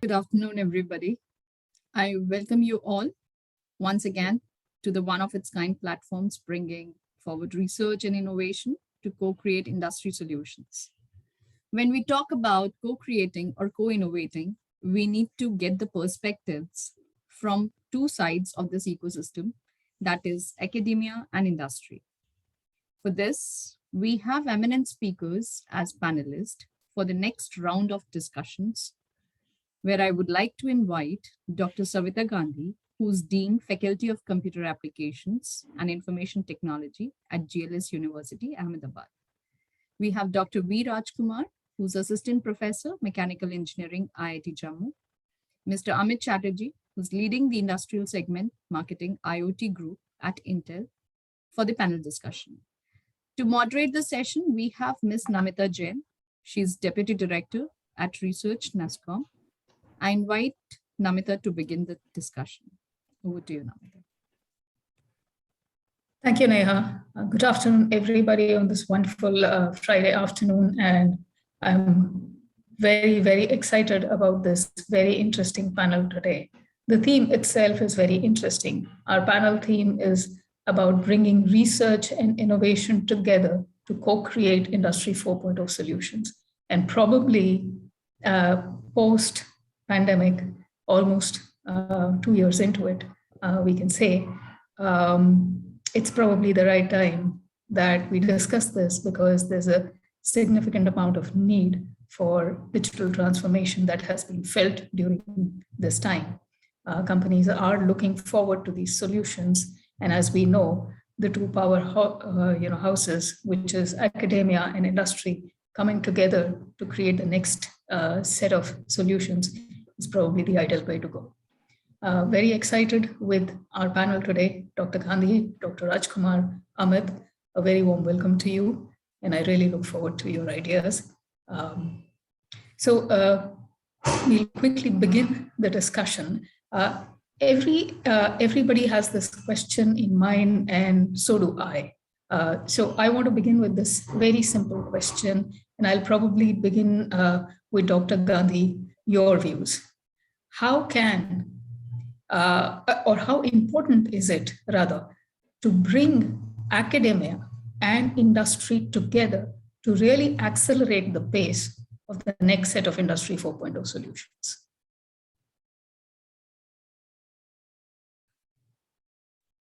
Good afternoon, everybody. I welcome you all once again to the one of its kind platforms bringing forward research and innovation to co-create industry solutions. When we talk about co-creating or co-innovating, we need to get the perspectives from two sides of this ecosystem, that is academia and industry. For this, we have eminent speakers as panelists for the next round of discussions, where I would like to invite Dr. Savita Gandhi, who's Dean, Faculty of Computer Applications and Information Technology at GLS University, Ahmedabad. We have Dr. V. Rajkumar, who's Assistant Professor, Mechanical Engineering, IIT Jammu. Mr. Amit Chatterjee, who's leading the Industrial Segment Marketing IoT Group at Intel for the panel discussion. To moderate the session, we have Ms. Namita Jain. She's Deputy Director at Research NASCOM. I invite Namita to begin the discussion. Over to you, Namita. Thank you, Neha. Good afternoon, everybody, on this wonderful Friday afternoon. And I'm very, very excited about this very interesting panel today. The theme itself is very interesting. Our panel theme is about bringing research and innovation together to co-create Industry 4.0 solutions. And probably post-pandemic, almost 2 years into it, we can say, it's probably the right time that we discuss this, because there's a significant amount of need for digital transformation that has been felt during this time. Companies are looking forward to these solutions. And as we know, the two houses, which is academia and industry, coming together to create the next set of solutions is probably the ideal way to go. Very excited with our panel today, Dr. Gandhi, Dr. Rajkumar, Amit, a very warm welcome to you. And I really look forward to your ideas. We'll quickly begin the discussion. Everybody has this question in mind, and so do I. So I want to begin with this very simple question, and I'll probably begin with Dr. Gandhi, your views. How can, or how important is it, rather, to bring academia and industry together to really accelerate the pace of the next set of Industry 4.0 solutions?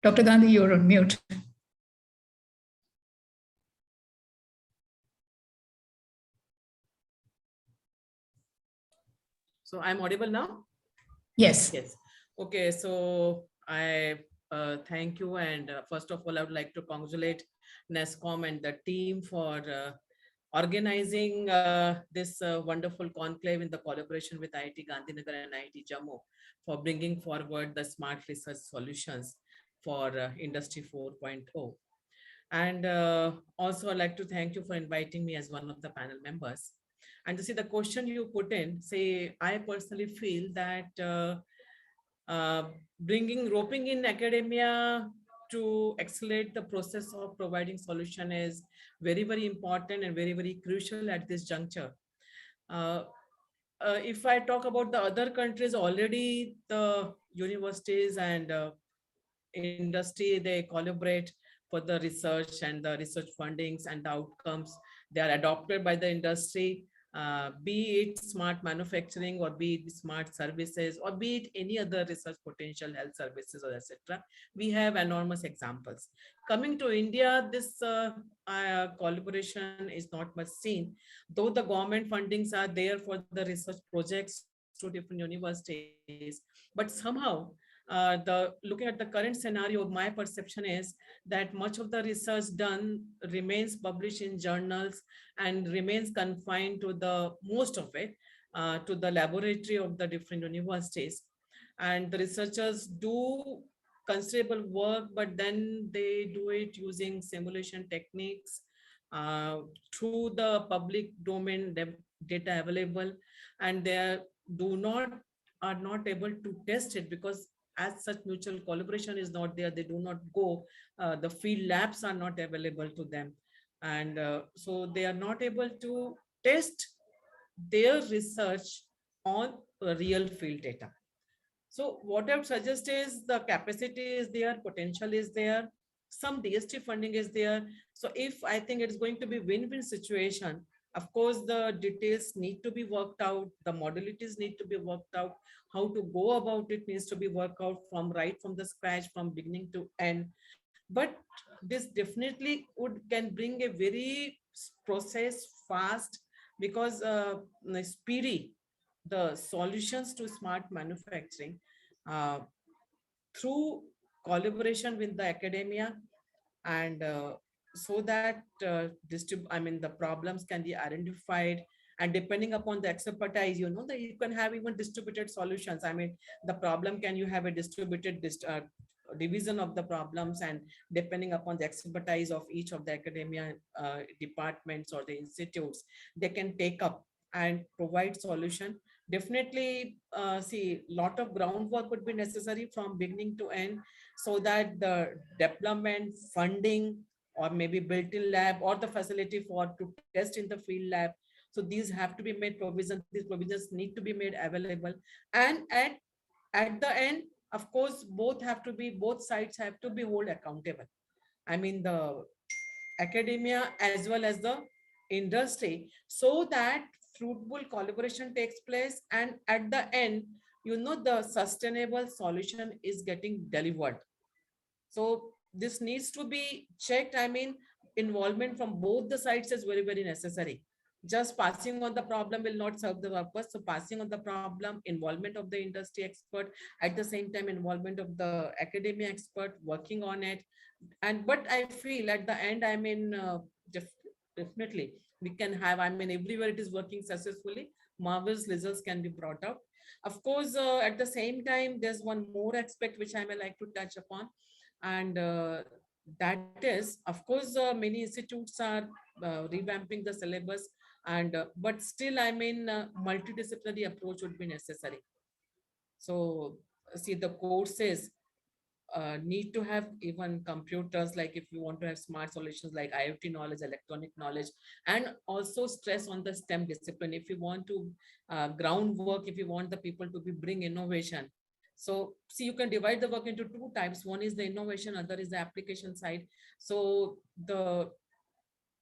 Dr. Gandhi, you're on mute. So I'm audible now? Yes. Yes. Okay, so I thank you. And first of all, I would like to congratulate NASCOM and the team for organizing this wonderful conclave in the collaboration with IIT Gandhinagar and IIT Jammu for bringing forward the smart research solutions for Industry 4.0. And also I'd like to thank you for inviting me as one of the panel members. And to see the question you put in, say, I personally feel that roping in academia to accelerate the process of providing solution is very, very important and very, very crucial at this juncture. If I talk about the other countries, already the universities and industry, they collaborate for the research and the research fundings and the outcomes. They are adopted by the industry. Be it smart manufacturing, or be it smart services, or be it any other research potential, health services, or etc. We have enormous examples. Coming to India, this collaboration is not much seen, though the government fundings are there for the research projects to different universities. But somehow, looking at the current scenario, my perception is that much of the research done remains published in journals and remains confined to the most of it to the laboratory of the different universities. And the researchers do considerable work, but then they do it using simulation techniques through the public domain data available, and they are not able to test it, because as such mutual collaboration is not there. They do not go, the field labs are not available to them. And so they are not able to test their research on real field data. So what I would suggest is the capacity is there, potential is there, some DST funding is there. So if I think it's going to be win-win situation, of course, the details need to be worked out, the modalities need to be worked out, how to go about it needs to be worked out from right from the scratch, from beginning to end. But this definitely can bring a very process fast, because speedy the solutions to smart manufacturing uh, through collaboration with the academia, and so that I mean the problems can be identified, and depending upon the expertise, that you can have even distributed solutions. I mean, the problem, can you have a distributed division of the problems, and depending upon the expertise of each of the academia departments or the institutes, they can take up and provide solution. Definitely, see, lot of groundwork would be necessary from beginning to end, so that the development funding, or maybe built-in lab, or the facility for to test in the field lab, so these have to be made provision, these provisions need to be made available. And at the end, of course, both sides have to be hold accountable. I mean, the academia as well as the industry, so that fruitful collaboration takes place, and at the end, the sustainable solution is getting delivered. So this needs to be checked. I mean, involvement from both the sides is very, very necessary. Just passing on the problem will not serve the purpose. So passing on the problem, involvement of the industry expert, at the same time, involvement of the academia expert working on it. And but I feel at the end, I mean, definitely we can have, I mean, everywhere it is working successfully, marvelous results can be brought out. Of course, at the same time, there's one more aspect which I may like to touch upon, and that is, of course, many institutes are revamping the syllabus, and but still, I mean, multidisciplinary approach would be necessary. So see, the courses need to have even computers, like if you want to have smart solutions like IoT knowledge, electronic knowledge, and also stress on the STEM discipline. If you want to groundwork, if you want the people to be bring innovation. So see, you can divide the work into two types. One is the innovation, other is the application side. So the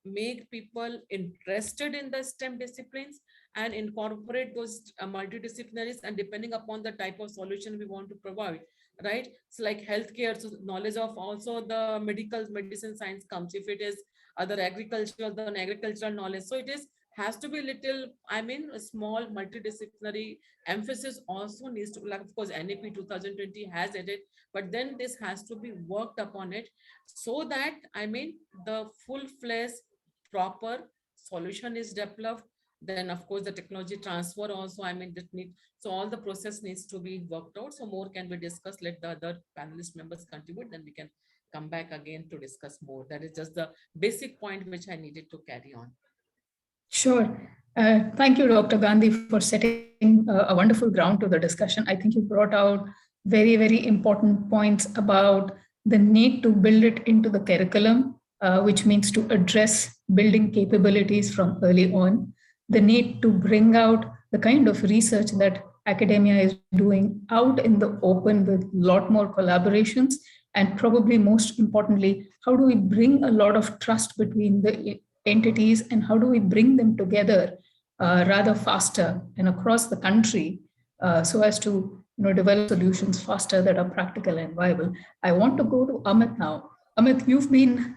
make people interested in the STEM disciplines and incorporate those multidisciplinaries, and depending upon the type of solution we want to provide, right? So like healthcare, so knowledge of also the medical medicine science comes. If it is other agricultural, then agricultural knowledge. So it is has to be little, I mean, a small multidisciplinary emphasis also needs to, like of course NAP 2020 has it, but then this has to be worked upon it, so that, I mean, the full-fledged proper solution is developed. Then of course the technology transfer also, I mean, that need, so all the process needs to be worked out. So more can be discussed, let the other panelist members contribute, then we can come back again to discuss more. That is just the basic point which I needed to carry on. Sure. Thank you, Dr. Gandhi, for setting a wonderful ground to the discussion. I think you brought out very, very important points about the need to build it into the curriculum, which means to address building capabilities from early on, the need to bring out the kind of research that academia is doing out in the open with a lot more collaborations, and probably most importantly, how do we bring a lot of trust between the entities, and how do we bring them together rather faster and across the country, so as to develop solutions faster that are practical and viable. I want to go to Amit now. Amit, you've been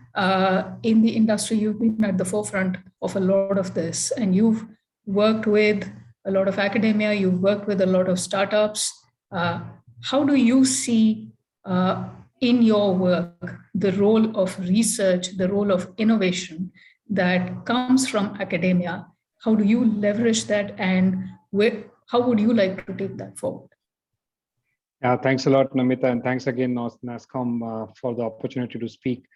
in the industry, you've been at the forefront of a lot of this, and you've worked with a lot of academia, you've worked with a lot of startups. How do you see in your work the role of research, the role of innovation that comes from academia? How do you leverage that, and how would you like to take that forward? Yeah, thanks a lot, Namita, and thanks again, NASSCOM, for the opportunity to speak.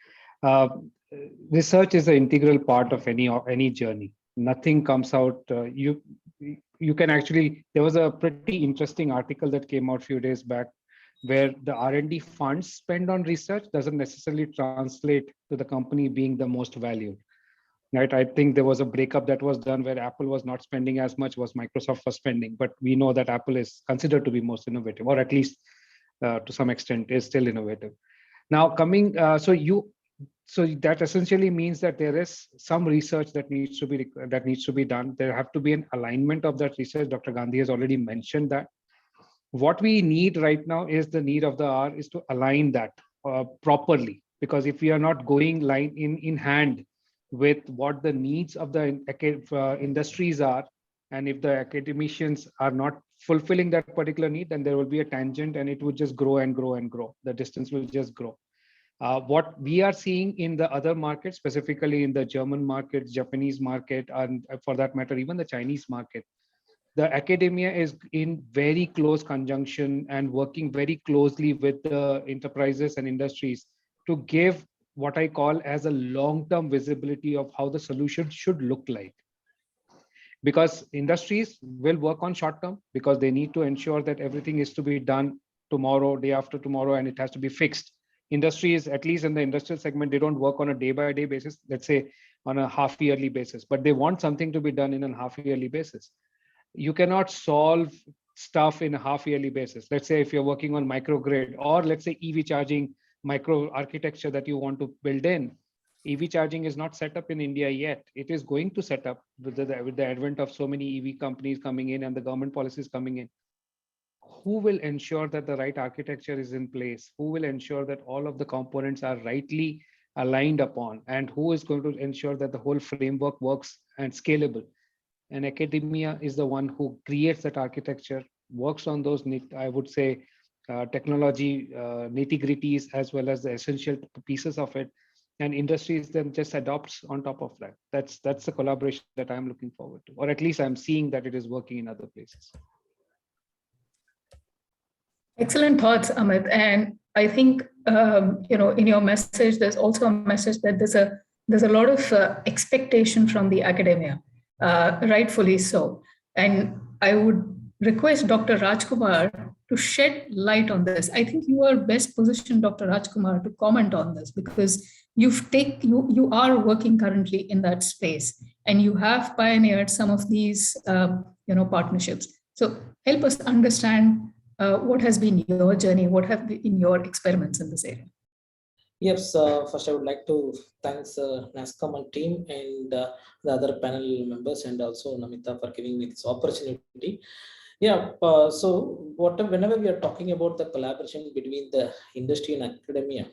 Research is an integral part of any journey. Nothing comes out. You can actually. There was a pretty interesting article that came out a few days back, where the R&D funds spent on research doesn't necessarily translate to the company being the most valued. right? I think there was a breakup that was done where Apple was not spending as much, was Microsoft was spending, but we know that Apple is considered to be most innovative, or at least to some extent is still innovative. Now coming, so that essentially means that there is some research that needs to be done. There have to be an alignment of that research. Dr. Gandhi has already mentioned that. What we need right now is the need of the hour is to align that properly, because if we are not going line in hand with what the needs of the industries are, and if the academicians are not fulfilling that particular need, then there will be a tangent and it would just grow and grow and grow. The distance will just grow. What we are seeing in the other markets, specifically in the German market, Japanese market, and for that matter, even the Chinese market, the academia is in very close conjunction and working very closely with the enterprises and industries to give what I call as a long-term visibility of how the solution should look like. Because industries will work on short term because they need to ensure that everything is to be done tomorrow, day after tomorrow, and it has to be fixed. Industries, at least in the industrial segment, they don't work on a day-by-day basis, let's say on a half-yearly basis, but they want something to be done in a half-yearly basis. You cannot solve stuff in a half-yearly basis. Let's say if you're working on microgrid, or let's say EV charging micro architecture that you want to build in. EV charging is not set up in India yet. It is going to set up with the advent of so many EV companies coming in and the government policies coming in. Who will ensure that the right architecture is in place? Who will ensure that all of the components are rightly aligned upon? And who is going to ensure that the whole framework works and scalable? And academia is the one who creates that architecture, works on those, I would say, technology nitty-gritties as well as the essential pieces of it. And industries then just adopts on top of that. That's the collaboration that I'm looking forward to, or at least I'm seeing that it is working in other places. Excellent thoughts, Amit. And I think in your message, there's also a message that there's a lot of expectation from the academia, rightfully so. And I would request Dr. Rajkumar to shed light on this. I think you are best positioned, Dr. Rajkumar, to comment on this because you are working currently in that space and you have pioneered some of these partnerships. So help us understand what has been your journey, what have been your experiments in this area? Yes, first I would like to thank NASSCOM and team and the other panel members and also Namita for giving me this opportunity. Yeah, so whenever we are talking about the collaboration between the industry and academia,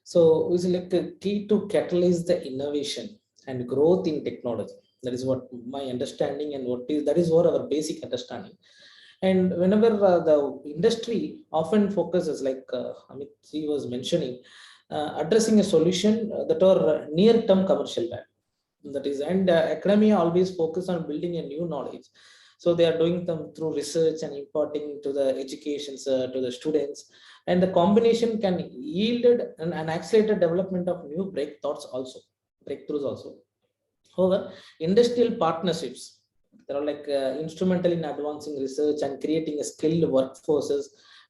so it's like the key to catalyze the innovation and growth in technology. That is what my understanding and that is what our basic understanding. And whenever the industry often focuses, like Amit was mentioning, addressing a solution that are near-term commercial value. That is, and academia always focus on building a new knowledge. So they are doing them through research and imparting to the educations to the students. And the combination can yield an accelerated development of new breakthroughs also. However, industrial partnerships, they are like instrumental in advancing research and creating a skilled workforces.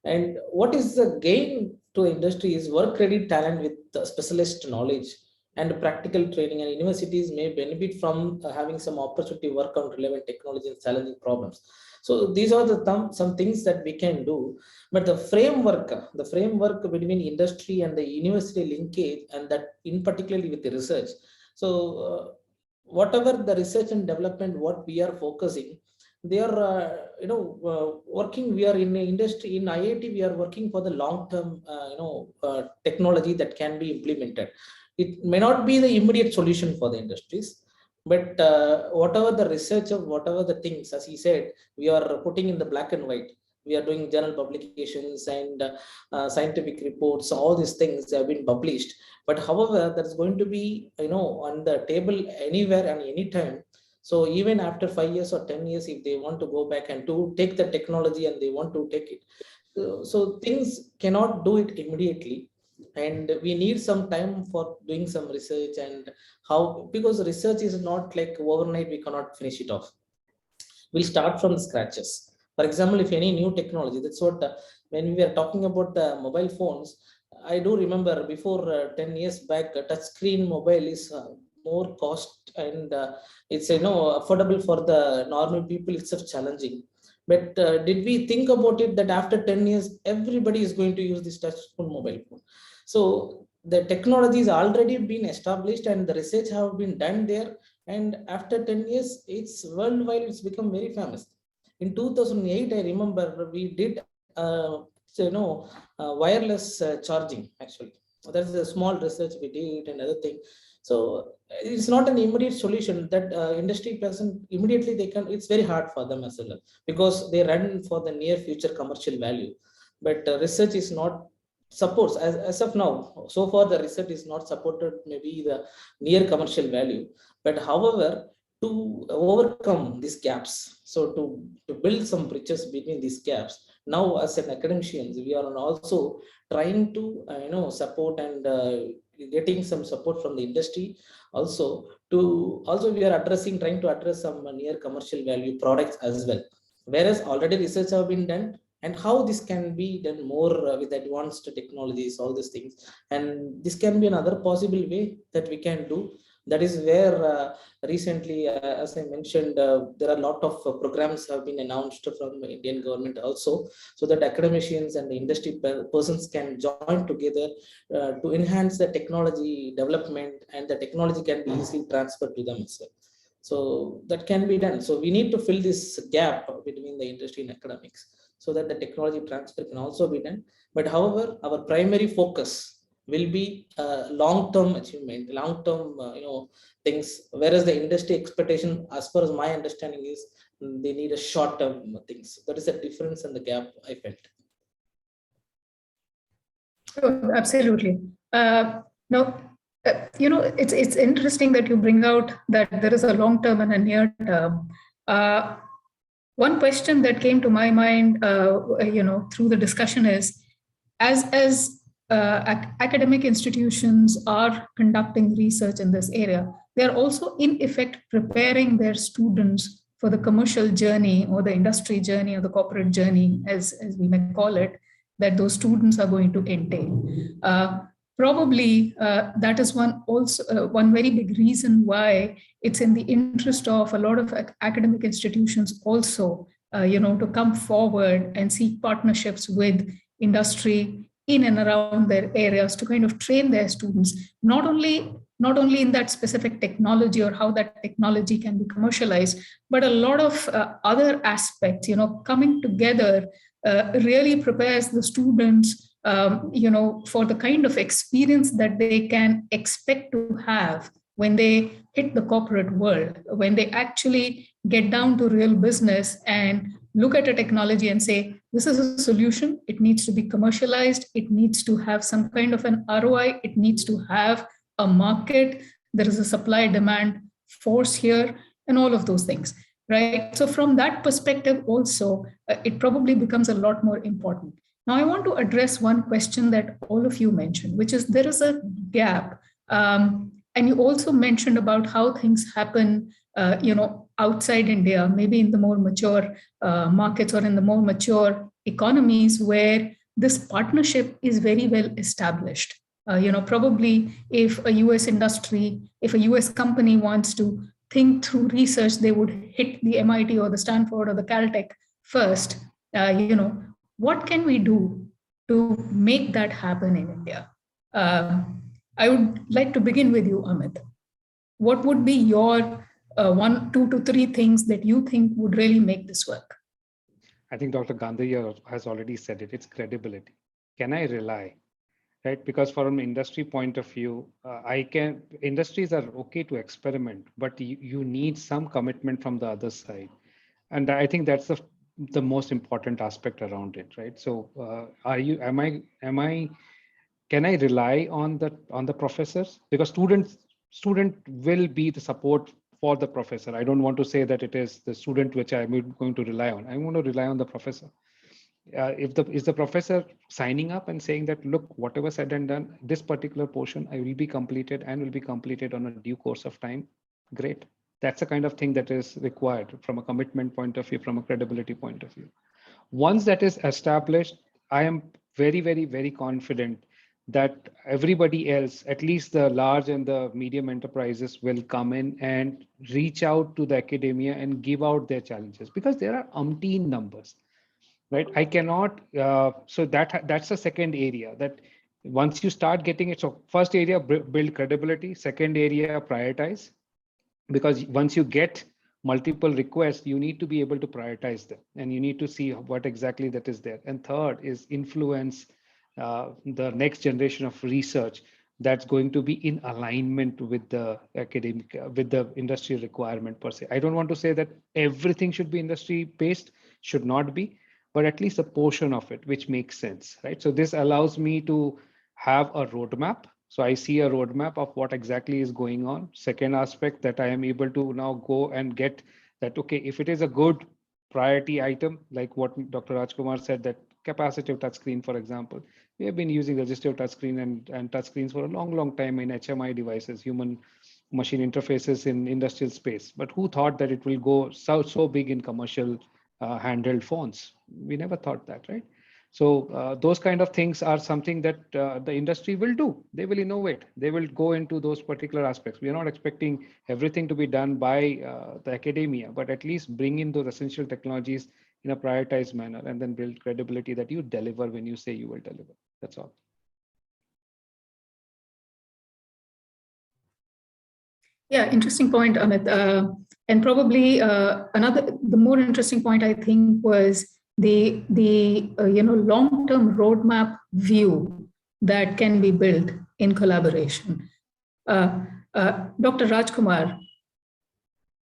And what is the gain to industry is work-ready talent with specialist knowledge and practical training, and universities may benefit from having some opportunity to work on relevant technology and challenging problems. So these are some things that we can do, but the framework between industry and the university linkage, and that in particularly with the research. So whatever the research and development, what we are focusing, they are working. We are in the industry in IIT. We are working for the long-term technology that can be implemented. It may not be the immediate solution for the industries, but whatever the research of whatever the things, as he said, we are putting in the black and white. We are doing journal publications and scientific reports. All these things have been published. But however, that's going to be on the table anywhere and anytime. So even after 5 years or 10 years, if they want to go back and to take the technology and they want to take it, so things cannot do it immediately. And we need some time for doing some research, and because research is not like overnight, we cannot finish it off. We'll start from the scratches. For example, if any new technology, that's what when we are talking about the mobile phones, I do remember before 10 years back, a touchscreen mobile is more cost and it's affordable for the normal people. It's challenging. But did we think about it that after 10 years, everybody is going to use this touch phone mobile phone? So the technology has already been established and the research have been done there. And after 10 years, it's worldwide, it's become very famous. In 2008, I remember we did, wireless charging actually. That's a small research we did and other thing. So it's not an immediate solution that industry person immediately they can, it's very hard for them as well because they run for the near future commercial value. But research is not supports as of now. So far, the research is not supported maybe the near commercial value. But however, to overcome these gaps, so to build some bridges between these gaps, now as an academicians, we are also trying to support and getting some support from the industry also we are trying to address some near commercial value products as well, whereas already research have been done and how this can be done more with advanced technologies, all these things. And this can be another possible way that we can do. That is where recently, as I mentioned, there are a lot of programs have been announced from the Indian government also, so that academicians and the industry persons can join together to enhance the technology development, and the technology can be easily transferred to them as well. So that can be done. So we need to fill this gap between the industry and academics, so that the technology transfer can also be done. But however, our primary focus will be long-term achievement, long-term things, whereas the industry expectation, as far as my understanding is, they need a short-term things. That is the difference and the gap I felt. Oh, absolutely. Now, it's interesting that you bring out that there is a long term and a near term. One question that came to my mind, through the discussion is, as academic institutions are conducting research in this area, they are also in effect preparing their students for the commercial journey or the industry journey or the corporate journey, as we may call it, that those students are going to entail. Probably that is one very big reason why it's in the interest of a lot of academic institutions also, to come forward and seek partnerships with industry in and around their areas to kind of train their students, not only in that specific technology or how that technology can be commercialized, but a lot of other aspects, coming together really prepares the students for the kind of experience that they can expect to have when they hit the corporate world, when they actually get down to real business and look at a technology and say, this is a solution, it needs to be commercialized, it needs to have some kind of an ROI, it needs to have a market, there is a supply-demand force here, and all of those things, right? So from that perspective also, it probably becomes a lot more important. Now, I want to address one question that all of you mentioned, which is there is a gap. And you also mentioned about how things happen, outside India, maybe in the more mature markets or in the more mature economies where this partnership is very well established. Probably if a US industry, if a US company wants to think through research, they would hit the MIT or the Stanford or the Caltech first. What can we do to make that happen in India? I would like to begin with you, Amit. What would be your 1, 2 to 3 things that you think would really make this work? I think Dr. Gandhi has already said it. It's credibility. Can I rely? Right? Because from an industry point of view, industries are okay to experiment, but you need some commitment from the other side. And I think that's the most important aspect around it, right? So can I rely on the professors? Because student will be the support for the professor. I don't want to say that it is the student which I'm going to rely on. I want to rely on the professor. Is the professor signing up and saying that, look, whatever said and done, this particular portion I will be completed and will be completed on a due course of time. Great. That's the kind of thing that is required from a commitment point of view, from a credibility point of view. Once that is established, I am very, very, very confident that everybody else, at least the large and the medium enterprises, will come in and reach out to the academia and give out their challenges, because there are umpteen numbers, right? I cannot, so that's the second area, that once you start getting it, so first area, build credibility, second area, prioritize, because once you get multiple requests, you need to be able to prioritize them, and you need to see what exactly that is there. And third is influence the next generation of research that's going to be in alignment with the academic, with the industry requirement per se. I don't want to say that everything should be industry based, should not be, but at least a portion of it which makes sense, right? So this allows me to have a roadmap. So I see a roadmap of what exactly is going on. Second aspect, that I am able to now go and get that, okay, if it is a good priority item, like what Dr. Rajkumar said, that capacitive touchscreen, for example, we have been using resistive touchscreen and touchscreens for a long time in HMI devices, human machine interfaces in industrial space. But who thought that it will go so big in commercial handheld phones? We never thought that, right? So those kind of things are something that the industry will do. They will innovate. They will go into those particular aspects. We are not expecting everything to be done by the academia, but at least bring in those essential technologies in a prioritized manner, and then build credibility that you deliver when you say you will deliver. That's all. Yeah, interesting point, Amit. And probably the more interesting point, I think, was the long-term roadmap view that can be built in collaboration. Dr. Rajkumar,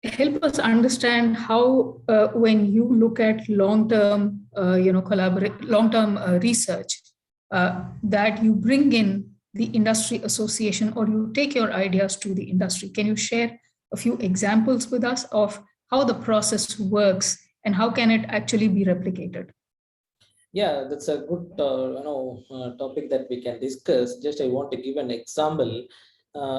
help us understand how, when you look at long-term, long-term research, that you bring in the industry association, or you take your ideas to the industry. Can you share a few examples with us of how the process works and how can it actually be replicated? Yeah, that's a good topic that we can discuss. Just I want to give an example,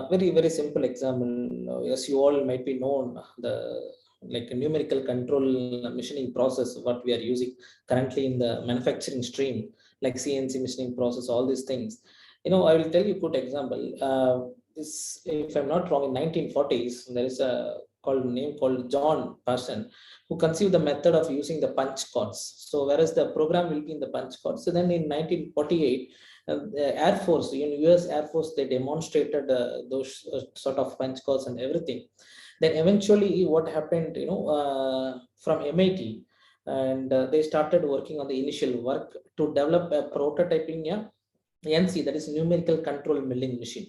very simple example. As you all might be known, the like a numerical control machining process, what we are using currently in the manufacturing stream, like CNC machining process, all these things. I will tell you a good example. This, if I'm not wrong, in 1940s, there is a name called John Parsons, who conceived the method of using the punch cards. So whereas the program will be in the punch cards. So then in 1948, the Air Force, in US Air Force, they demonstrated those sort of punch cards and everything. Then eventually what happened, from MIT, and they started working on the initial work to develop a prototyping NC, that is numerical control milling machine.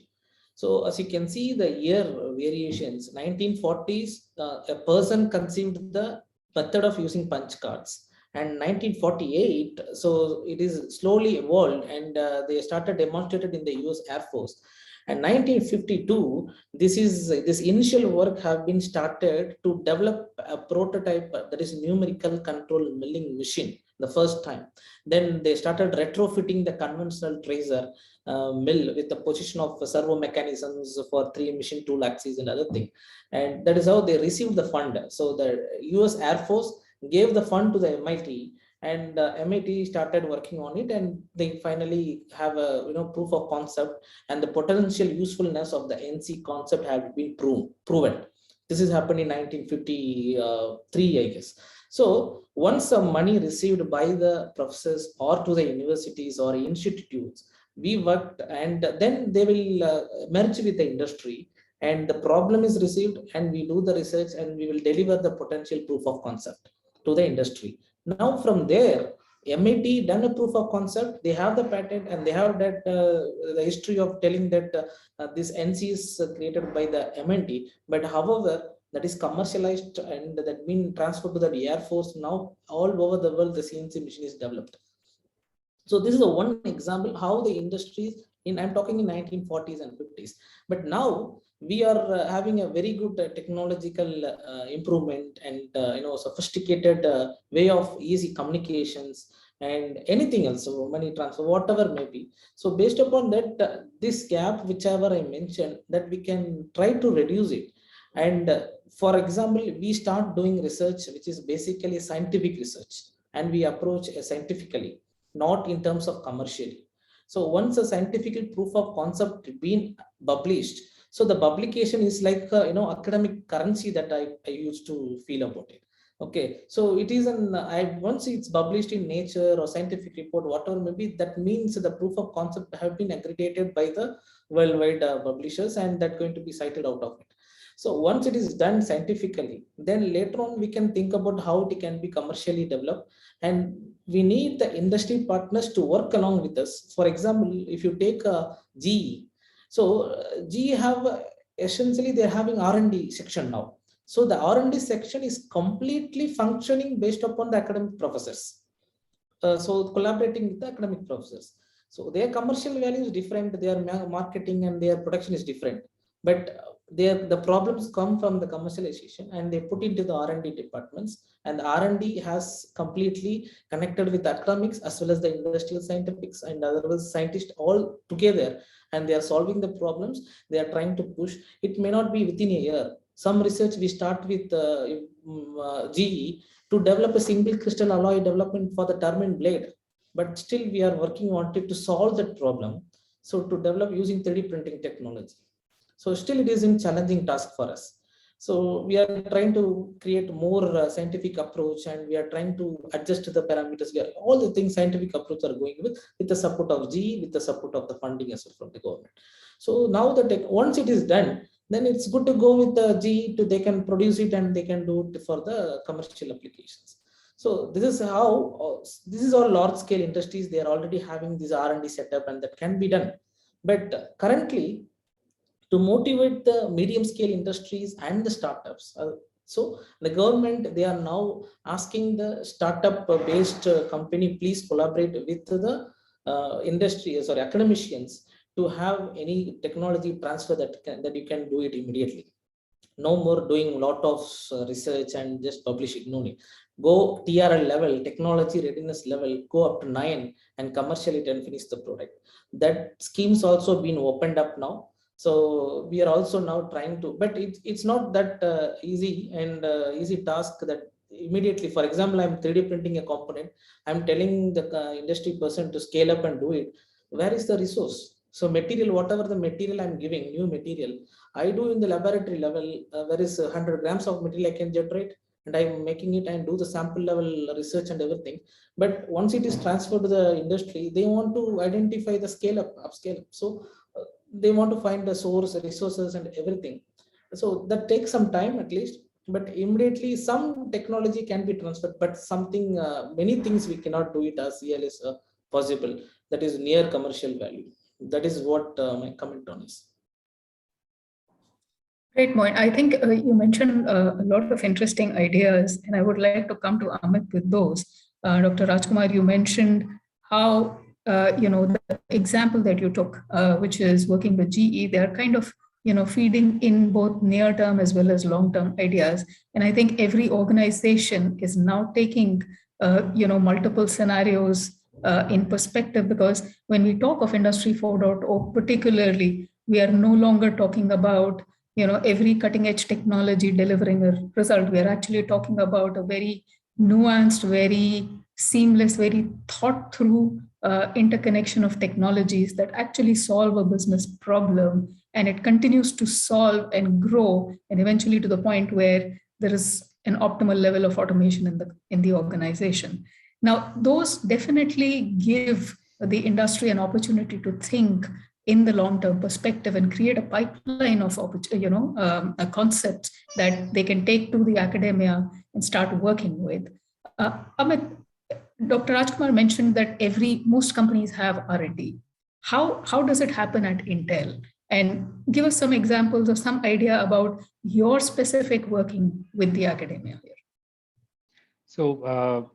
So as you can see, the year variations, 1940s, a person conceived the method of using punch cards, and 1948, so it is slowly evolved, and they started demonstrated in the US Air Force. And 1952, this initial work have been started to develop a prototype, that is numerical control milling machine, the first time. Then they started retrofitting the conventional tracer mill with the position of servo mechanisms for 3 machine tool axes and other thing. And that is how they received the fund. So the US Air Force gave the fund to the MIT, and MIT started working on it, and they finally have a proof of concept, and the potential usefulness of the NC concept had been proven. This is happened in 1953, I guess. So once some money received by the professors or to the universities or institutes, we worked, and then they will merge with the industry, and the problem is received, and we do the research, and we will deliver the potential proof of concept to the industry. Now from there, MIT done a proof of concept, they have the patent, and they have that the history of telling that this NC is created by the MIT, but however, that is commercialized and that been transferred to the Air Force. Now all over the world, the CNC machine is developed. So this is the one example how the industries I'm talking in 1940s and 50s, but now we are having a very good technological improvement, and sophisticated way of easy communications and anything else, so money transfer, whatever may be. So based upon that, this gap, whichever I mentioned, that we can try to reduce it. And for example, we start doing research, which is basically scientific research, and we approach scientifically, not in terms of commercially. So once a scientific proof of concept been published, so the publication is like academic currency that I used to feel about it. Okay, so it is once it's published in Nature or scientific report, whatever maybe, that means the proof of concept have been aggregated by the worldwide publishers, and that going to be cited out of it. So once it is done scientifically, then later on we can think about how it can be commercially developed, and we need the industry partners to work along with us. For example, if you take GE, so GE have essentially they're having R&D section now. So the R&D section is completely functioning based upon the academic professors. So collaborating with the academic professors. So their commercial value is different, their marketing and their production is different. But the problems come from the commercialization, and they put into the R&D departments, and the R&D has completely connected with academics as well as the industrial scientifics and other scientists all together, and they are solving the problems. They are trying to push. It may not be within a year. Some research we start with GE to develop a single crystal alloy development for the turbine blade, but still we are working on it to solve that problem. So to develop using 3D printing technology. So still it is a challenging task for us. So we are trying to create more scientific approach, and we are trying to adjust the parameters. We are, all the things scientific approach are going with the support of GE, with the support of the funding as well from the government. So now that once it is done, then it's good to go with the GE to, they can produce it and they can do it for the commercial applications. So this is how, this is all large scale industries. They are already having this R&D setup, and that can be done. But currently, to motivate the medium scale industries and the startups. So the government, they are now asking the startup based company, please collaborate with the industry, sorry, academicians, to have any technology transfer that you can do it immediately. No more doing a lot of research and just publish it. No need. Go TRL level, technology readiness level, go up to 9 and commercial it and finish the product. That scheme's also been opened up now. So we are also now trying to, but it's not that easy and easy task that immediately. For example, I'm 3D printing a component. I'm telling the industry person to scale up and do it. Where is the resource? So material, whatever the material I'm giving, new material, I do in the laboratory level. There is 100 grams of material I can generate, and I'm making it and do the sample level research and everything. But once it is transferred to the industry, they want to identify the scale up, upscale. So they want to find the source, resources, and everything. So that takes some time at least. But immediately some technology can be transferred, but something, many things we cannot do it as EL is possible. That is near commercial value. That is what my comment on is. Great point. I think you mentioned a lot of interesting ideas, and I would like to come to Amit with those. Dr. Rajkumar, you mentioned how the example that you took, which is working with GE, they are kind of feeding in both near-term as well as long-term ideas. And I think every organization is now taking multiple scenarios in perspective, because when we talk of Industry 4.0, particularly, we are no longer talking about every cutting edge technology delivering a result. We are actually talking about a very nuanced, very seamless, very thought through interconnection of technologies that actually solve a business problem, and it continues to solve and grow, and eventually to the point where there is an optimal level of automation in the organization. Now, those definitely give the industry an opportunity to think in the long-term perspective and create a pipeline of a concept that they can take to the academia and start working with. Amit, Dr. Rajkumar mentioned that most companies have R&D. How does it happen at Intel? And give us some examples or some idea about your specific working with the academia here. So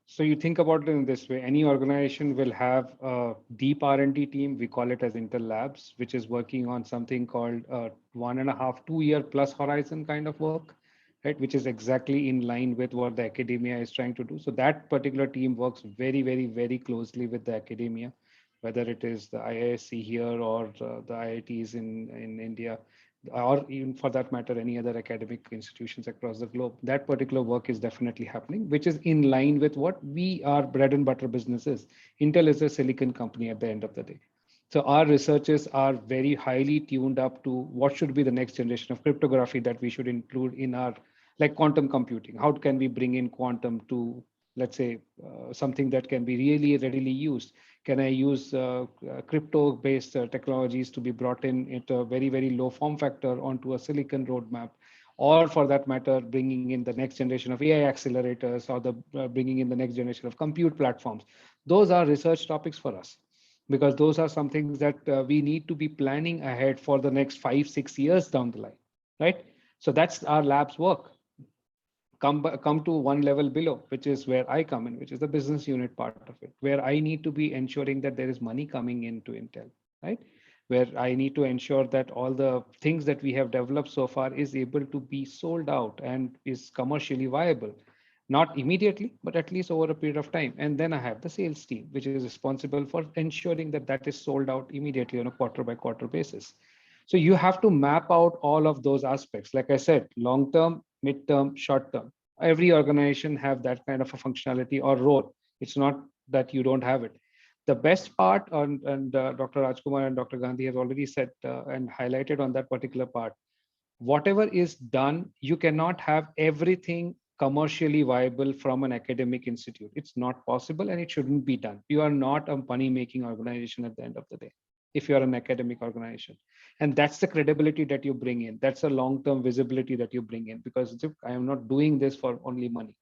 so you think about it in this way, any organization will have a deep R&D team. We call it as Intel Labs, which is working on something called 1.5, 2 year plus horizon kind of work, right? Which is exactly in line with what the academia is trying to do. So that particular team works very, very, very closely with the academia, whether it is the IISc here or the IITs in India. or even for that matter, any other academic institutions across the globe. That particular work is definitely happening, which is in line with what our bread and butter business is. Intel is a silicon company at the end of the day. So our researchers are very highly tuned up to what should be the next generation of cryptography that we should include in our, like quantum computing. How can we bring in quantum to, let's say, something that can be really readily used? Can I use crypto-based technologies to be brought in at a very, very low form factor onto a silicon roadmap? Or for that matter, bringing in the next generation of AI accelerators, or the bringing in the next generation of compute platforms. Those are research topics for us, because those are some things that we need to be planning ahead for the next 5-6 years down the line, right? So that's our lab's work. Come to one level below, which is where I come in, which is the business unit part of it, where I need to be ensuring that there is money coming into Intel, right? Where I need to ensure that all the things that we have developed so far is able to be sold out and is commercially viable. Not immediately, but at least over a period of time. And then I have the sales team, which is responsible for ensuring that that is sold out immediately on a quarter by quarter basis. So you have to map out all of those aspects. Like I said, long term, mid-term, short term. Every organization have that kind of a functionality or role. It's not that you don't have it. The best part, and Dr. Rajkumar and Dr. Gandhi has already said and highlighted on that particular part, whatever is done, you cannot have everything commercially viable from an academic institute. It's not possible, and it shouldn't be done. You are not a money-making organization at the end of the day, if you are an academic organization. And that's the credibility that you bring in. That's a long-term visibility that you bring in, because I am not doing this for only money.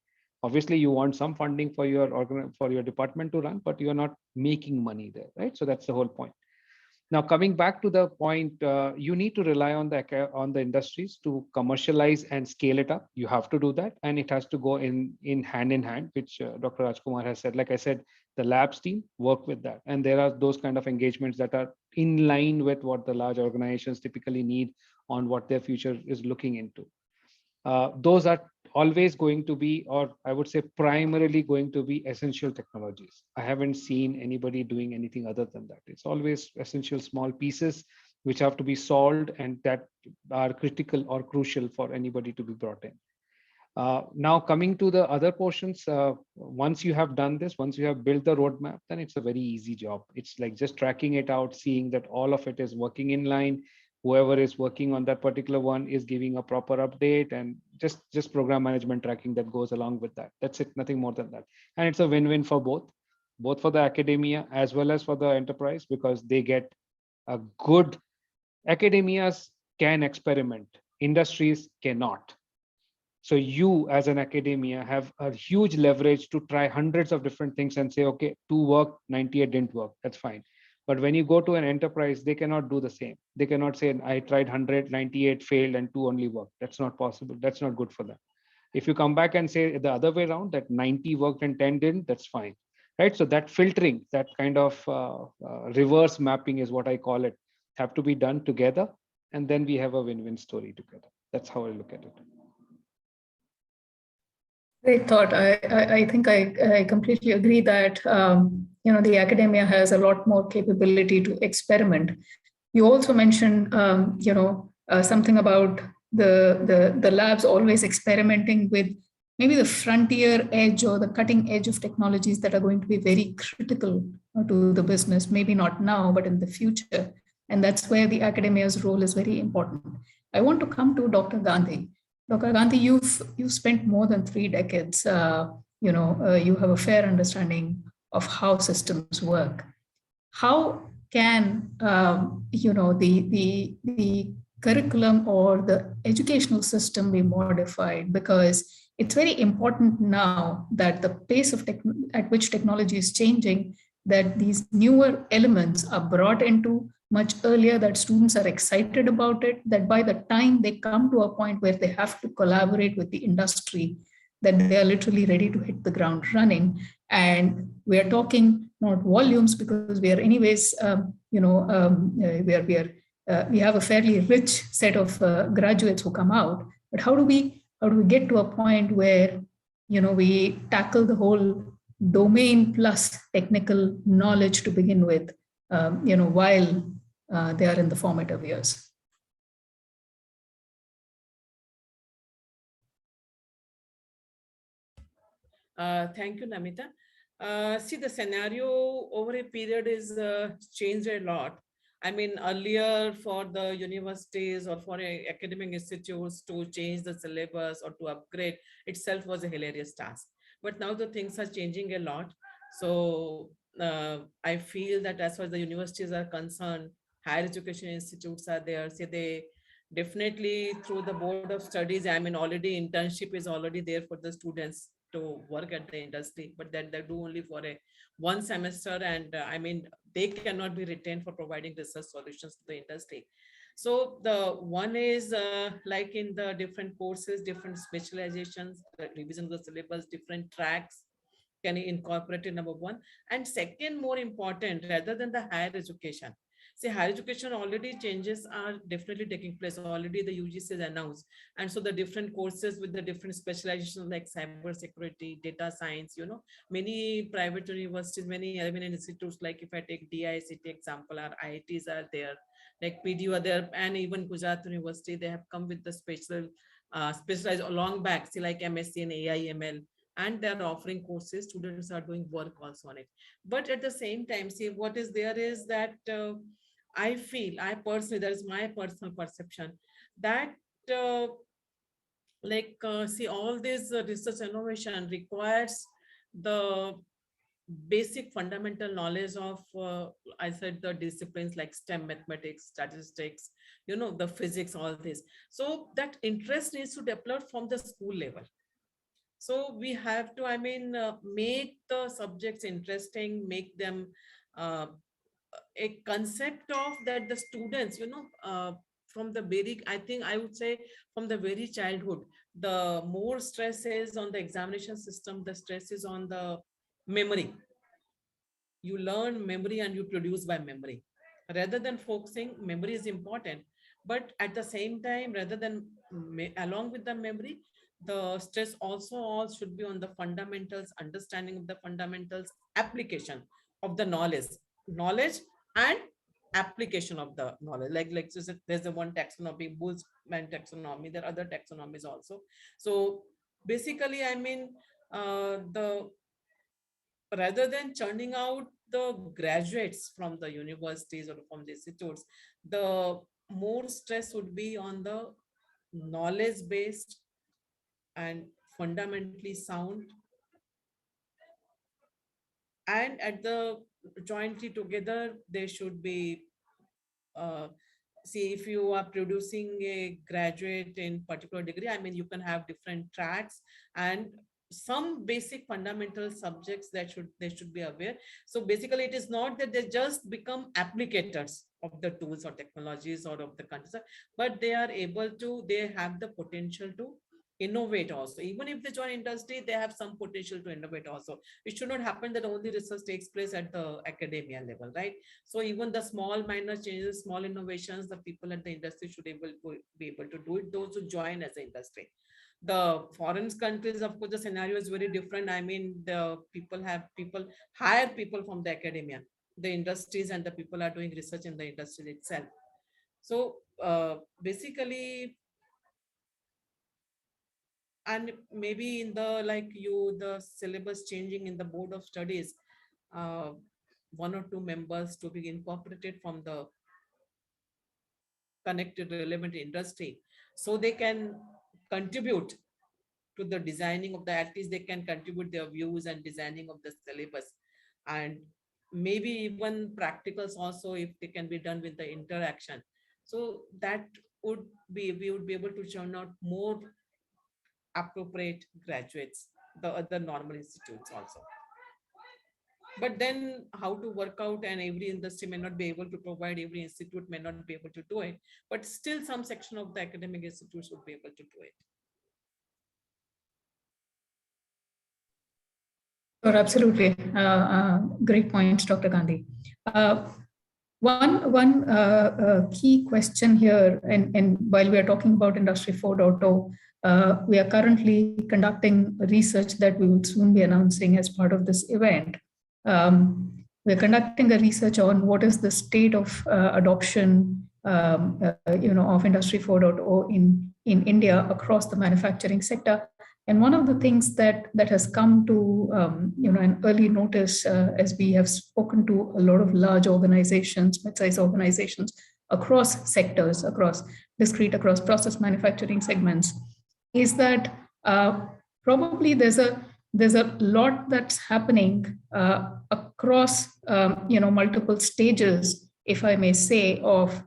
Obviously, you want some funding for your department to run, but you are not making money there, right? So that's the whole point. Now, coming back to the point, you need to rely on the industries to commercialize and scale it up. You have to do that, and it has to go in hand, which Dr. Rajkumar has said. Like I said, the labs team work with that, and there are those kind of engagements that are in line with what the large organizations typically need on what their future is looking into. Those are always going to be, or I would say primarily going to be, essential technologies. I haven't seen anybody doing anything other than that. It's always essential small pieces which have to be solved and that are critical or crucial for anybody to be brought in. Now coming to the other portions, once you have done this, once you have built the roadmap, then it's a very easy job. It's like just tracking it out, seeing that all of it is working in line. Whoever is working on that particular one is giving a proper update, and just program management tracking that goes along with that. That's it, nothing more than that. And it's a win-win for both for the academia as well as for the enterprise, because they get a good, academias can experiment, industries cannot. So you as an academia have a huge leverage to try hundreds of different things and say, okay, 2 worked, 98 didn't work, that's fine. But when you go to an enterprise, they cannot do the same. They cannot say, I tried 100, 98 failed and 2 only worked. That's not possible. That's not good for them. If you come back and say the other way around, that 90 worked and 10 didn't, that's fine, right? So that filtering, that kind of reverse mapping is what I call it, have to be done together. And then we have a win-win story together. That's how I look at it. Great thought. I think I completely agree that the academia has a lot more capability to experiment. You also mentioned something about the labs always experimenting with maybe the frontier edge or the cutting edge of technologies that are going to be very critical to the business. Maybe not now, but in the future. And that's where the academia's role is very important. I want to come to Dr. Gandhi. Dr. Gandhi, you've spent more than 3 decades. You have a fair understanding of how systems work. How can the curriculum or the educational system be modified? Because it's very important now that the pace at which technology is changing, that these newer elements are brought into much earlier, that students are excited about it, that by the time they come to a point where they have to collaborate with the industry, that they are literally ready to hit the ground running. And we are talking not volumes, because we are anyways, we have a fairly rich set of graduates who come out. But how do we get to a point where we tackle the whole domain plus technical knowledge to begin with, while they are in the formative years? Thank you, Namita. See, the scenario over a period is changed a lot. I mean, earlier for the universities or for academic institutes to change the syllabus or to upgrade itself was a hilarious task. But now the things are changing a lot. So I feel that as far as the universities are concerned, higher education institutes are there. Say they definitely through the board of studies, I mean, already internship is already there for the students to work at the industry, but that they do only for a one semester. And I mean, they cannot be retained for providing research solutions to the industry. So the one is like in the different courses, different specializations, the revision of the syllabus, different tracks can be incorporated, number one. And second, more important, rather than the higher education, see, higher education already changes are definitely taking place. Already the UGC has announced. And so the different courses with the different specializations like cyber security, data science, you know, many private universities, many even institutes, like if I take DICT example, our IITs are there, like PDU are there, and even Gujarat University, they have come with the specialized long back, see like MSc and AI/ML, and they're offering courses. Students are doing work also on it. But at the same time, see what is there is that I feel, I personally, that is my personal perception, that see, all this research innovation requires the basic fundamental knowledge of, I said, the disciplines like STEM, mathematics, statistics, you know, the physics, all this. So that interest needs to develop from the school level. So we have to, I mean, make the subjects interesting, make them a concept of that the students, you know, from the very, I think I would say from the very childhood, the more stress is on the examination system, the stress is on the memory. You learn memory and you produce by memory. Rather than focusing, memory is important. But at the same time, rather than along with the memory, the stress also all should be on the fundamentals, understanding of the fundamentals, application of the knowledge and application of the knowledge. Like so there's the one taxonomy, Boltzmann taxonomy, there are other taxonomies also. So basically, I mean, the rather than churning out the graduates from the universities or from the institutes, the more stress would be on the knowledge based and fundamentally sound, and at the jointly together they should be see, if you are producing a graduate in particular degree, I mean, you can have different tracks and some basic fundamental subjects that they should be aware. So basically it is not that they just become applicators of the tools or technologies or of the concept, but they are able to, they have the potential to innovate also. Even if they join industry, they have some potential to innovate also. It should not happen that only research takes place at the academia level, right? So even the small minor changes, small innovations, the people at the industry should be able to do it, those who join as an industry. The foreign countries, of course, the scenario is very different. I mean, the people hire people from the academia, the industries, and the people are doing research in the industry itself. So basically, and maybe in the the syllabus changing in the board of studies, one or two members to be incorporated from the connected relevant industry, so they can contribute to the designing of the, at least they can contribute their views and designing of the syllabus, and maybe even practicals also, if they can be done with the interaction. So that would be, we would be able to churn out more appropriate graduates, the other normal institutes also. But then how to work out, and every industry may not be able to provide, every institute may not be able to do it, but still some section of the academic institutes would be able to do it. Sure, absolutely. Great points, Dr. Gandhi. One key question here, and while we are talking about Industry 4.0, we are currently conducting research that we will soon be announcing as part of this event. We're conducting a research on what is the state of adoption, of Industry 4.0 in India across the manufacturing sector. And one of the things that has come to an early notice as we have spoken to a lot of large organizations, mid-sized organizations across sectors, across discrete, across process manufacturing segments, is that probably there's a lot that's happening across multiple stages, if I may say, of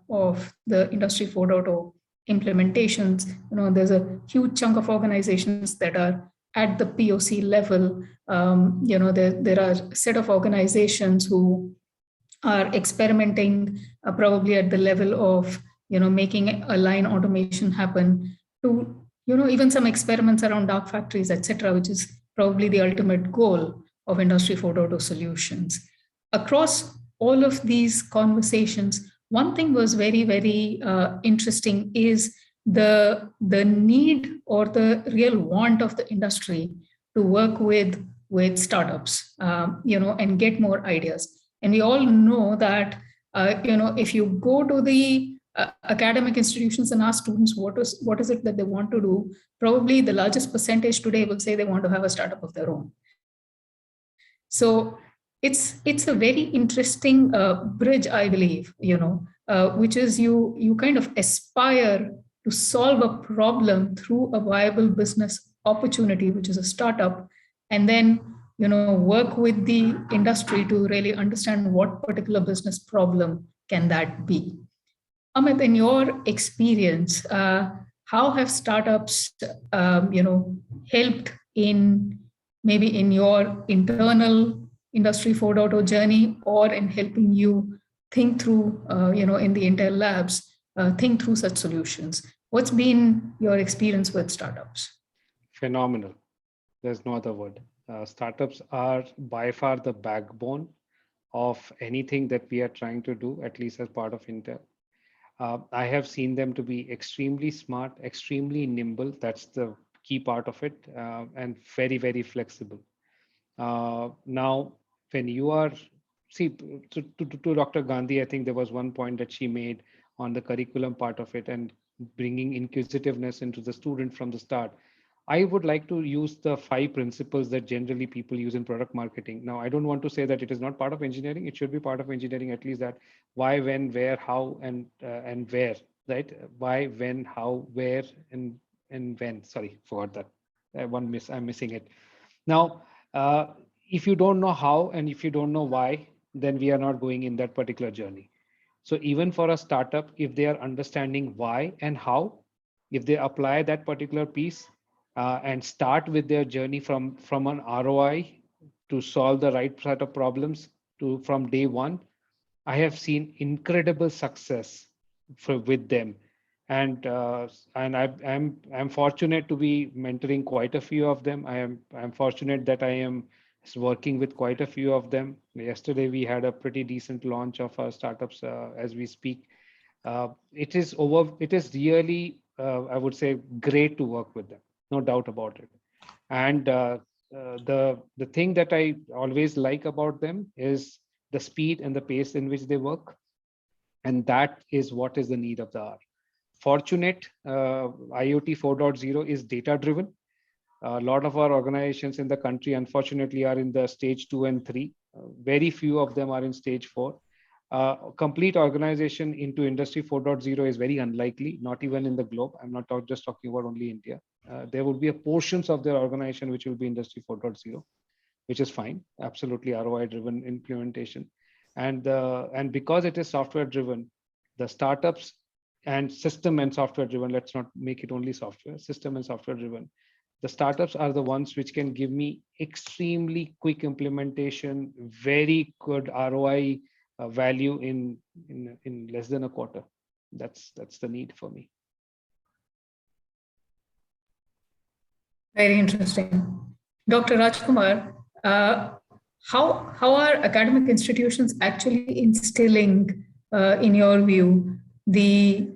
the Industry 4.0 implementations. There's a huge chunk of organizations that are at the POC level. There are a set of organizations who are experimenting probably at the level of making a line automation happen, to even some experiments around dark factories, etc., which is probably the ultimate goal of Industry 4.0 solutions. Across all of these conversations, one thing was very, very interesting is the need or the real want of the industry to work with startups, and get more ideas. And we all know that, if you go to the academic institutions and ask students what is it that they want to do, probably the largest percentage today will say they want to have a startup of their own. So it's a very interesting bridge, I believe, which is you kind of aspire to solve a problem through a viable business opportunity, which is a startup, and then work with the industry to really understand what particular business problem can that be. Amit, in your experience, how have startups helped in maybe in your internal Industry 4.0 journey, or in helping you think through, in the Intel labs, think through such solutions? What's been your experience with startups? Phenomenal. There's no other word. Startups are by far the backbone of anything that we are trying to do, at least as part of Intel. I have seen them to be extremely smart, extremely nimble. That's the key part of it, and very, very flexible. Now, when you are, to Dr. Gandhi, I think there was one point that she made on the curriculum part of it and bringing inquisitiveness into the student from the start. I would like to use the 5 principles that generally people use in product marketing. Now, I don't want to say that it is not part of engineering. It should be part of engineering, at least that why, when, where, how, and where, right? Why, when, how, where, and when. Sorry, forgot that. I'm missing it. Now, if you don't know how and if you don't know why, then we are not going in that particular journey. So even for a startup, if they are understanding why and how, if they apply that particular piece, and start with their journey from an ROI to solve the right set of problems from day one, I have seen incredible success with them, and I'm fortunate to be mentoring quite a few of them. I'm fortunate that I am working with quite a few of them. Yesterday we had a pretty decent launch of our startups as we speak. It is really I would say great to work with them. No doubt about it. And the thing that I always like about them is the speed and the pace in which they work. And that is what is the need of the hour. Fortunate, IoT 4.0 is data driven. A lot of our organizations in the country, unfortunately, are in the stage 2 and 3. Very few of them are in stage 4. Complete organization into Industry 4.0 is very unlikely, not even in the globe. I'm not just talking about only India. There would be a portions of their organization which will be Industry 4.0, which is fine, absolutely ROI driven implementation. And because it is software driven, the startups and system and software driven, let's not make it only software, system and software driven. The startups are the ones which can give me extremely quick implementation, very good ROI value in less than a quarter. That's the need for me. Very interesting. Dr. Rajkumar, how are academic institutions actually instilling, in your view, the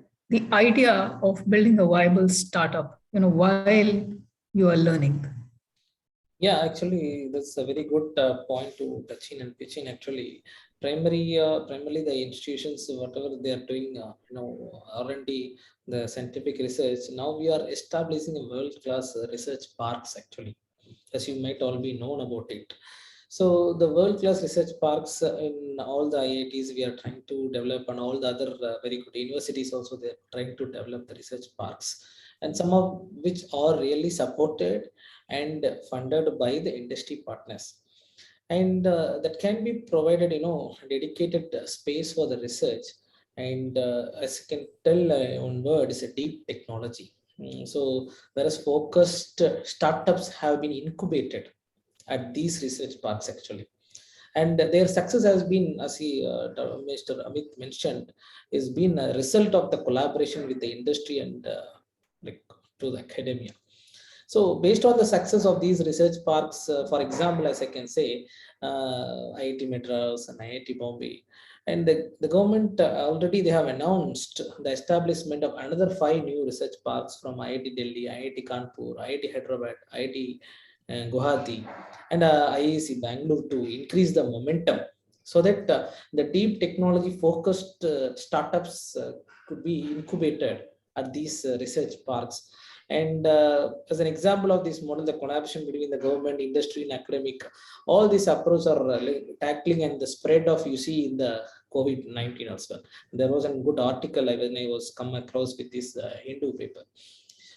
idea of building a viable startup, while you are learning? Yeah, actually, that's a very good point to touch in and pitch in. Actually, primarily the institutions, whatever they are doing, R&D, the scientific research. Now we are establishing a world-class research parks, actually, as you might all be known about it. So the world-class research parks in all the IITs we are trying to develop, and all the other very good universities also, they're trying to develop the research parks, and some of which are really supported and funded by the industry partners. And that can be provided, dedicated space for the research. And as you can tell, one word is a deep technology. So whereas focused startups have been incubated at these research parks, actually, and their success has been, as Mr. Amit mentioned, is been a result of the collaboration with the industry and like to the academia. So based on the success of these research parks, for example, as I can say, IIT Madras and IIT Bombay, and the government already they have announced the establishment of another 5 new research parks from IIT Delhi, IIT Kanpur, IIT Hyderabad, IIT Guwahati, and IIC Bangalore to increase the momentum, so that the deep technology focused startups could be incubated at these research parks. And as an example of this model, the collaboration between the government, industry, and academic, all these approaches are tackling and the spread of, you see, in the COVID-19 as well. There was a good article when I was come across with this Hindu paper.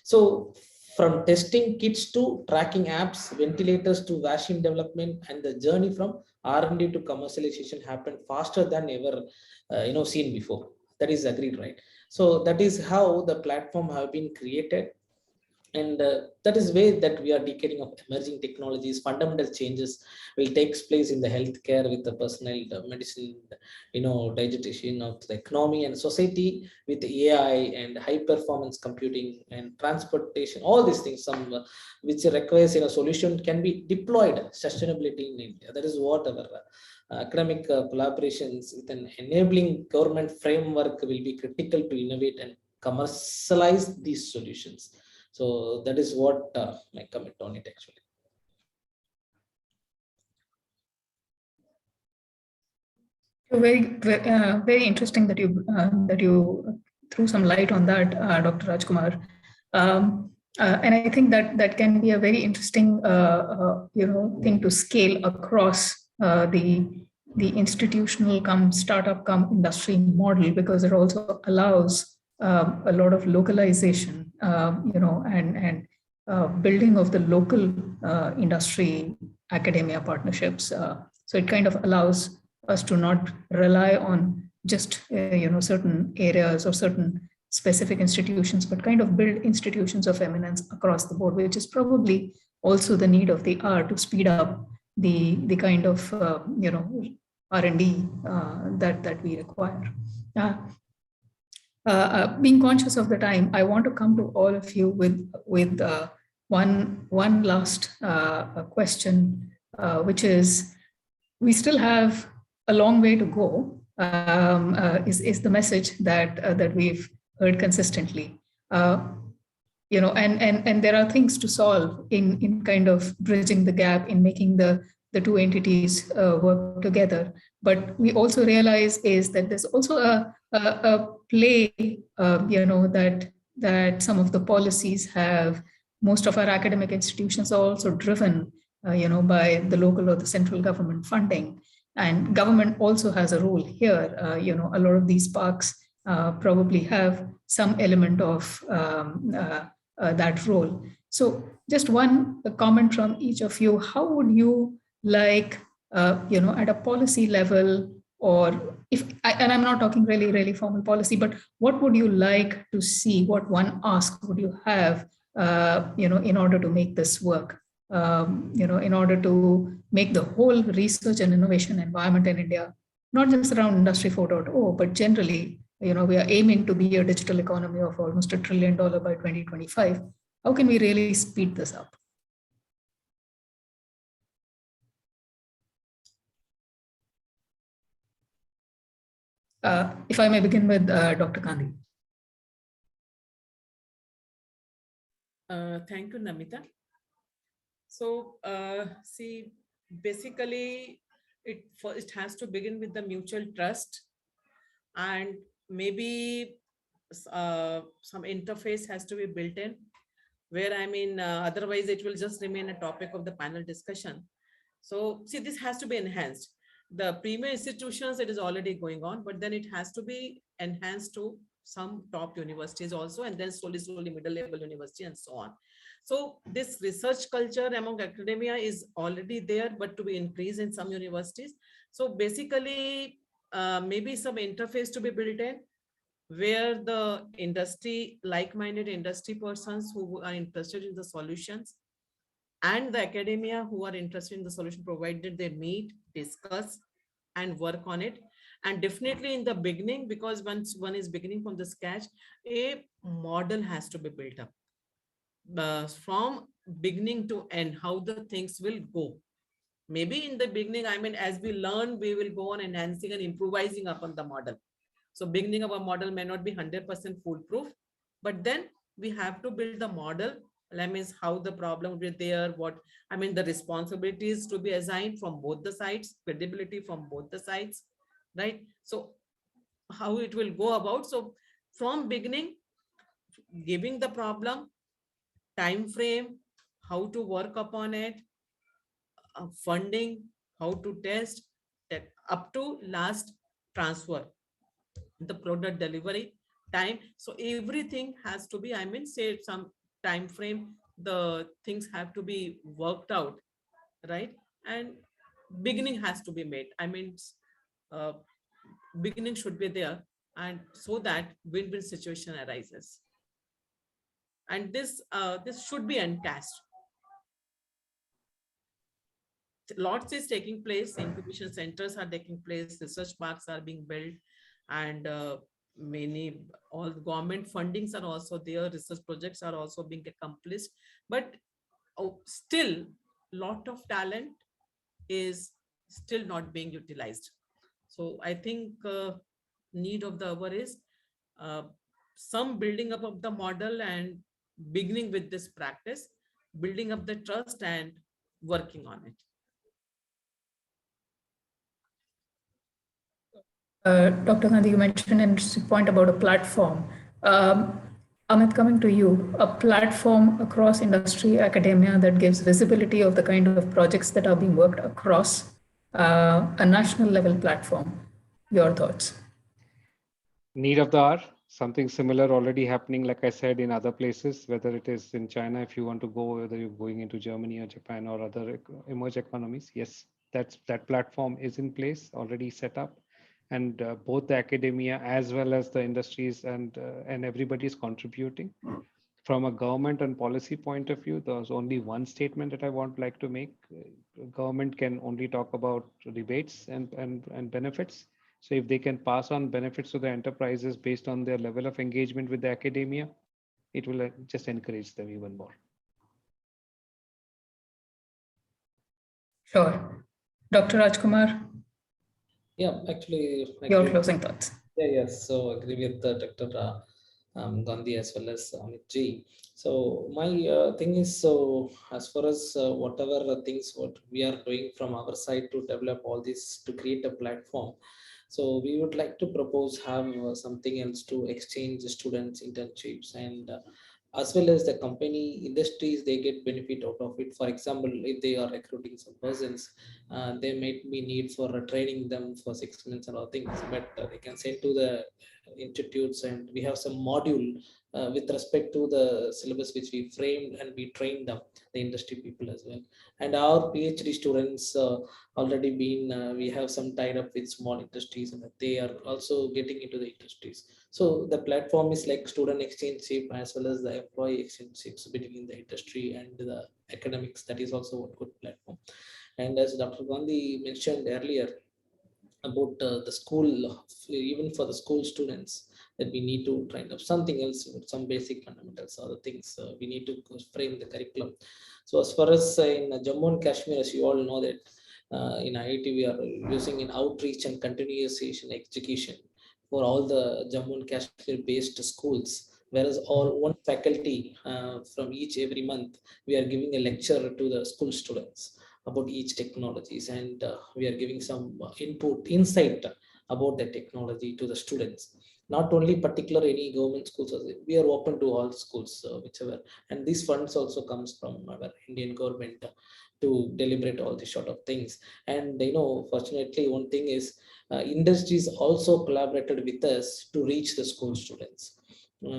So from testing kits to tracking apps, ventilators to vaccine development, and the journey from R&D to commercialization happened faster than ever seen before. That is agreed, right? So that is how the platform have been created. And that is way that we are decoding of emerging technologies. Fundamental changes will take place in the healthcare with the personal medicine, digitization of the economy and society with the AI and high performance computing and transportation. All these things, some which requires a solution can be deployed sustainability in India. That is what our academic collaborations with an enabling government framework will be critical to innovate and commercialize these solutions. So that is what my comment on it, actually. Very interesting that you threw some light on that, Dr. Rajkumar. And I think that can be a very interesting thing to scale across the institutional startup industry model, because it also allows a lot of localization, and building of the local industry academia partnerships. So it kind of allows us to not rely on just certain areas or certain specific institutions, but kind of build institutions of eminence across the board, which is probably also the need of the hour to speed up the kind of R&D that we require. Being conscious of the time, I want to come to all of you with one last question, which is, we still have a long way to go, is the message that we've heard consistently. And there are things to solve in kind of bridging the gap, in making the two entities work together. But we also realize is that there's also a play, that some of the policies have. Most of our academic institutions are also driven, by the local or the central government funding. And government also has a role here. A lot of these parks probably have some element of that role. So just one comment from each of you. How would you like, at a policy level, or and I'm not talking really formal policy, but what would you like to see? What one ask would you have, in order to make this work? In order to make the whole research and innovation environment in India, not just around Industry 4.0, but generally, we are aiming to be a digital economy of almost $1 trillion by 2025. How can we really speed this up? If I may begin with Dr. Gandhi. Thank you, Namita. So, see, basically, it first has to begin with the mutual trust, and maybe some interface has to be built in, where otherwise it will just remain a topic of the panel discussion. So see, this has to be enhanced. The premier institutions, it is already going on, but then it has to be enhanced to some top universities also, and then slowly middle level university and so on. So this research culture among academia is already there, but to be increased in some universities. So basically, maybe some interface to be built in, where the industry, like-minded industry persons who are interested in the solutions, and the academia who are interested in the solution, provided they meet, discuss, and work on it. And definitely in the beginning, because once one is beginning from the scratch, a model has to be built up from beginning to end, how the things will go. Maybe in the beginning, as we learn, we will go on enhancing and improvising upon the model. So beginning of a model may not be 100% foolproof, but then we have to build the model. That means how the problem will be there, the responsibilities to be assigned from both the sides, credibility from both the sides, right? So how it will go about. So from beginning, giving the problem, time frame, how to work upon it, funding, how to test, that up to last transfer, the product delivery time. So everything has to be, say some time frame, the things have to be worked out, right? And beginning has to be made. Uh, beginning should be there, and so that win-win situation arises. And this should be uncast. Lots is taking place, incubation centers are taking place, research parks are being built, and many, all government fundings are also there, research projects are also being accomplished, but still lot of talent is still not being utilized. So I think need of the hour is uh, some building up of the model, and beginning with this practice, building up the trust and working on it. Dr. Gandhi, you mentioned an interesting point about a platform. Amit, coming to you, a platform across industry, academia that gives visibility of the kind of projects that are being worked across a national level platform. Your thoughts? Need of the hour, something similar already happening, like I said, in other places, whether it is in China, if you want to go, whether you're going into Germany or Japan or other emerging economies. Yes, that platform is in place, already set up. And both the academia as well as the industries and everybody is contributing. From a government and policy point of view, there's only one statement that I want like to make. Government can only talk about rebates and benefits. So if they can pass on benefits to the enterprises based on their level of engagement with the academia, it will just encourage them even more. Sure. Dr. Rajkumar? Yeah, actually Your closing thoughts. Yeah, yes. So agree with Dr. Gandhi as well as Amit Ji. So my thing is, so as far as whatever things what we are doing from our side to develop all this to create a platform, so we would like to propose have something else to exchange students internships, and as well as the company industries, they get benefit out of it. For example, if they are recruiting some persons, they might be need for training them for 6 months and all things, but they can send to the institutes, and we have some module with respect to the syllabus which we framed, and we trained them, the industry people as well. And our PhD students already been, we have some tied up with small industries, and they are also getting into the industries. So the platform is like student exchange as well as the employee exchange between the industry and the academics. That is also a good platform. And as Dr. Gandhi mentioned earlier about the school, even for the school students, that we need to train up something else, some basic fundamentals, other things we need to frame the curriculum. So as far as in Jammu and Kashmir, as you all know that in IIT we are using in outreach and continuation education for all the Jammu and Kashmir based schools, whereas all one faculty from each every month we are giving a lecture to the school students about each technologies, and we are giving some insight about the technology to the students. Not only particular any government schools, we are open to all schools, whichever. And these funds also comes from our Indian government to deliberate all these sort of things. And fortunately, one thing is industries also collaborated with us to reach the school students.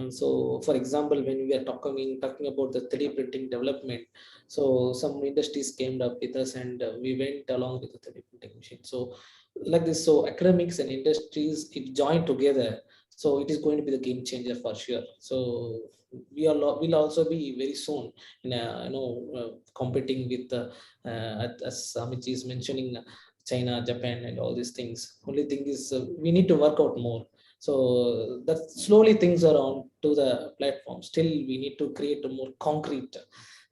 So, for example, when we are talking about the 3D printing development, so some industries came up with us, and we went along with the 3D printing machine. So, like this, so academics and industries, if joined together, so it is going to be the game changer for sure. So we will also be very soon in competing with as Amit is mentioning, China, Japan, and all these things. Only thing is we need to work out more. So that slowly things are on to the platform. Still, we need to create a more concrete,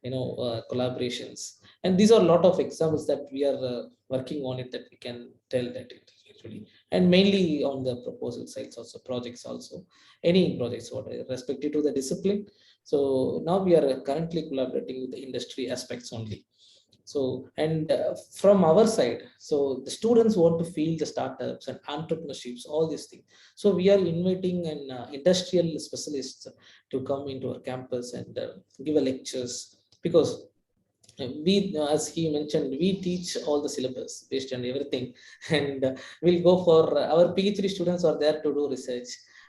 collaborations. And these are a lot of examples that we are working on it, that we can tell that it actually, and mainly on the proposal sides also, projects also, any projects, what respective to the discipline. So now we are currently collaborating with the industry aspects only. So, and from our side, so the students want to feel the startups and entrepreneurships, all these things. So we are inviting an industrial specialist to come into our campus and give a lectures, because we, as he mentioned, we teach all the syllabus based on everything, and we'll go for our PhD students are there to do research,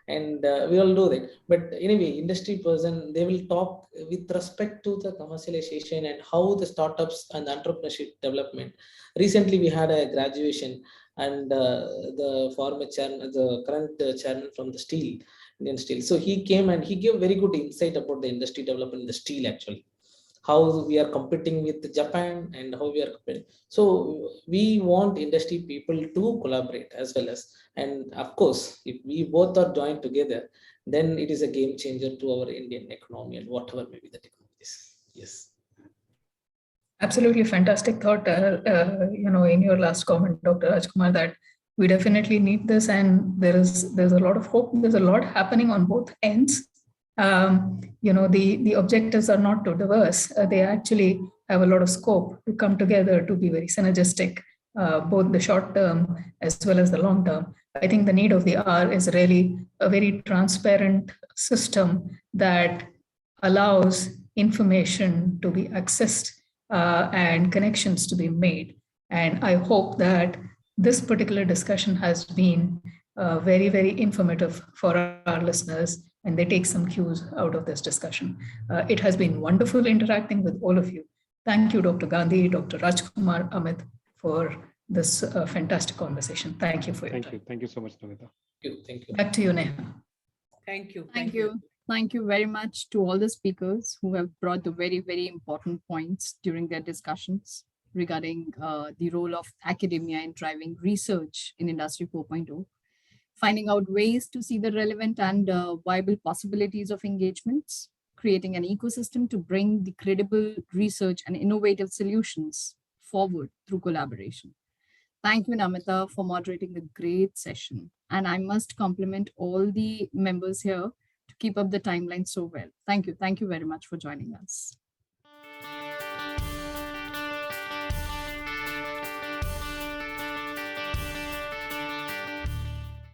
and we all do that. But anyway, industry person, they will talk with respect to the commercialization and how the startups and entrepreneurship development. Recently, we had a graduation, and the former chairman, the current chairman from the steel, Indian Steel. So he came and he gave very good insight about the industry development in the steel actually, how we are competing with Japan and how we are competing. So we want industry people to collaborate as well as, and of course, if we both are joined together, then it is a game changer to our Indian economy and whatever may be the technologies. Yes. Absolutely fantastic thought, in your last comment, Dr. Rajkumar, that we definitely need this, and there's a lot of hope. There's a lot happening on both ends. The objectives are not too diverse. They actually have a lot of scope to come together to be very synergistic, both the short term as well as the long term. I think the need of the hour is really a very transparent system that allows information to be accessed and connections to be made. And I hope that this particular discussion has been very, very informative for our listeners, and they take some cues out of this discussion. It has been wonderful interacting with all of you. Thank you, Dr. Gandhi, Dr. Rajkumar, Amit, for this fantastic conversation. Thank you for your time. Thank you so much, Namita. Thank you. Back to you, Neha. Thank you. Thank you. Thank you very much to all the speakers who have brought the very, very important points during their discussions regarding the role of academia in driving research in Industry 4.0, finding out ways to see the relevant and viable possibilities of engagements, creating an ecosystem to bring the credible research and innovative solutions forward through collaboration. Thank you, Namita, for moderating the great session. And I must compliment all the members here to keep up the timeline so well. Thank you. Thank you very much for joining us.